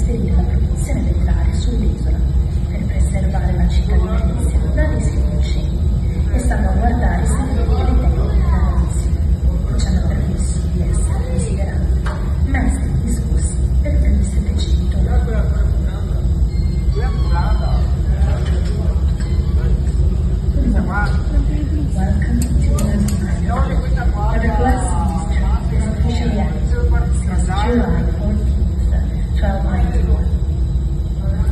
trasferire la produzione dell'aria sull'isola per preservare la città di Venezia da rischi di incendi e salvaguardare i segreti e le tecniche della produzione, che ci hanno permesso di essere considerati maestri discussi per più di 700 anni. Welcome to Murano Venice, where the glass industry is officially active since July 14th, 1291,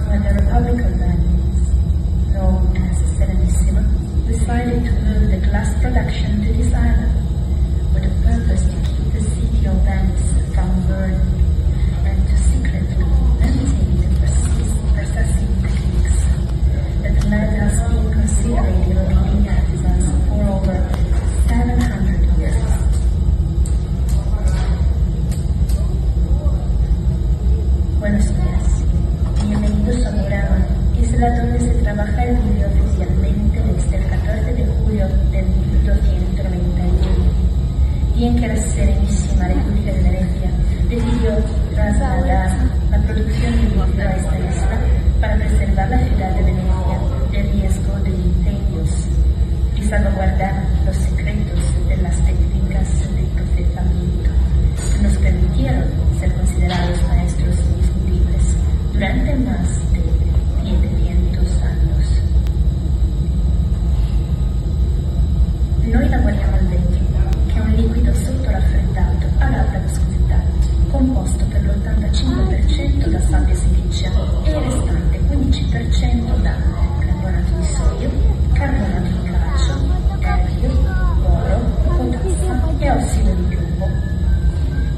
when the Republic of Venice, known as Serenissima, decided to move the glass production to this island, with the purpose to keep the city of Venice from burning and to secretly maintain the processing techniques that led us being considered the leading artisans for over 700 years. Buenos días, bienvenidos a Murano, isla donde se trabaja el vidrio oficialmente desde el 14 de julio del 1291, y en que la Serenísima República de Venecia decidió trasladar la producción de vidrio a esta isla para preservar la ciudad de Venecia del riesgo de incendios y salvaguardar los secretos de las técnicas de procesamiento que nos permitieron ser considerados maestros indiscutibles durante más de 700 años. Noi lavoriamo al vetro, che è un liquido sottoraffreddato ad alta viscosità, composto per l'85% da sabbia silicia e il restante 15% da carbonato di sodio, carbonato di calcio, erio, boro, potassio e ossido di piombo.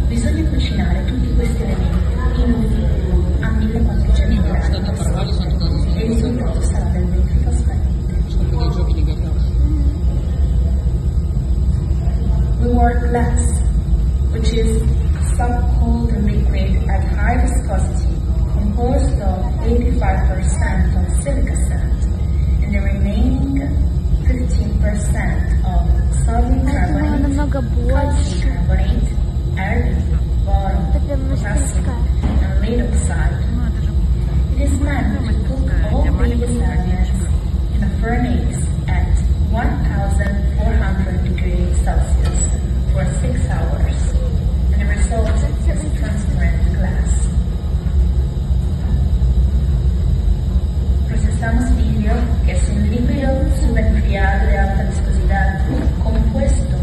Bisogna cucinare tutti questi elementi in un forno a 1400 gradi e il risultato sarà del vetro trasparente. We work glass, which is sub-cooled liquid at high viscosity, composed of 85% of silica sand and the remaining 15% of sodium carbonate, calcium carbonate, iron, boron, potassium, and lead oxide. It is meant to cook all these elements in a furnace at 1400 degrees Celsius for 6 hours, and the result is transparent glass. Procesamos vidrio, que es un líquido subenfriado de alta viscosidad, compuesto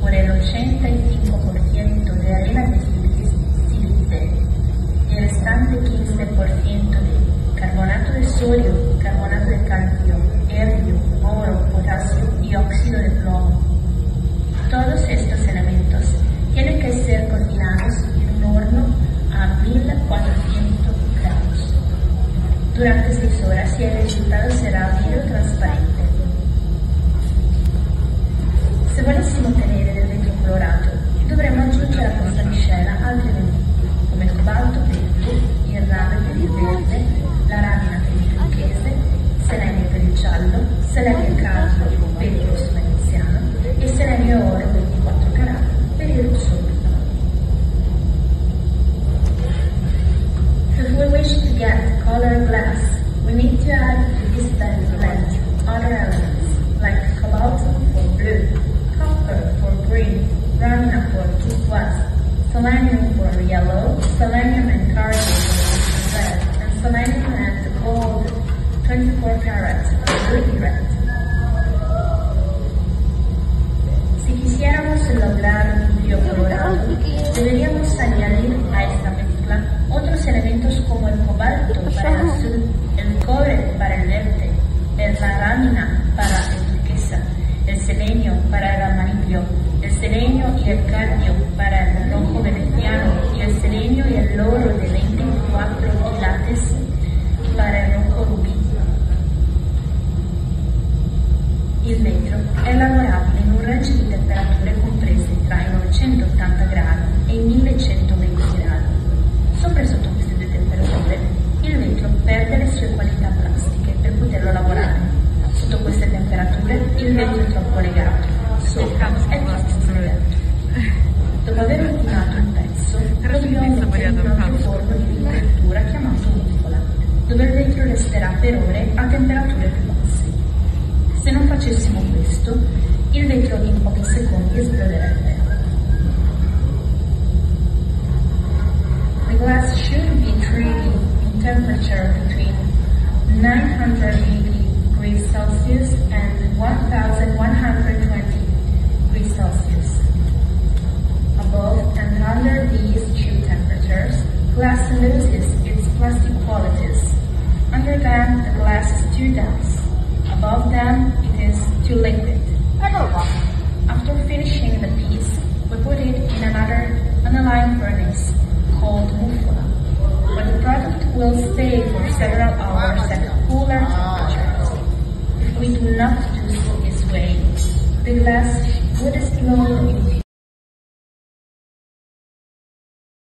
por el 85% de arena de sílice y el restante 15% de carbonato de sodio, carbonato de calcio, erio, boro, potasio y óxido de plomo. Todos estos elementos tienen que ser cocinados en un horno a 1400 grados durante 6 horas y el resultado serà vidrio trasparente. Se volessimo ottenere del vetro colorato, dovremmo aggiungere a questa miscela altri elementi, come il cobalto per il blu, il rame per il verde, la ramina per il turchese, selenio per il giallo, selenio calcio per il rosso veneziano e selenio oro 24 carati per il rosso blu. If we wish to get colored glass, we need to add to this blend other elements like cobalto for blue, copper for green, ramina for turquoise, selenium for yellow, selenium and carbon for red, and selenium and gold 24 karat for ruby red. Si quisiéramos lograr un vidrio colorado, deberíamos añadir a esta mezcla otros elementos como el cobalto para el azul, el cobre para el verde, la lámina para el turquesa, el selenio para el amarillo, el selenio y el cadmio para el rojo veneciano y el selenio y el oro de 24 quilates para el rojo rubí. Il vetro è lavorabile in un range di temperature comprese tra i 980 gradi e i 1120 gradi. Sopra e sotto queste due temperature, il vetro perde le sue qualità plastiche per poterlo lavorare. Sotto queste temperature, il vetro è troppo legato, sopra è troppo freddo. resterà per ore a temperature più basse. Se non facessimo questo, il vetro in pochi secondi esploderebbe. The glass should be treated in temperature between 980 degrees Celsius and 1120 degrees Celsius. Above and under these two temperatures, glass loses its plastic qualities. Under them, the glass is too dense. Above them, it is too liquid. After finishing the piece, we put it in another aniline furnace called muffola, where the product will stay for several hours at cooler temperatures. If we do not do so this way, the glass would explode in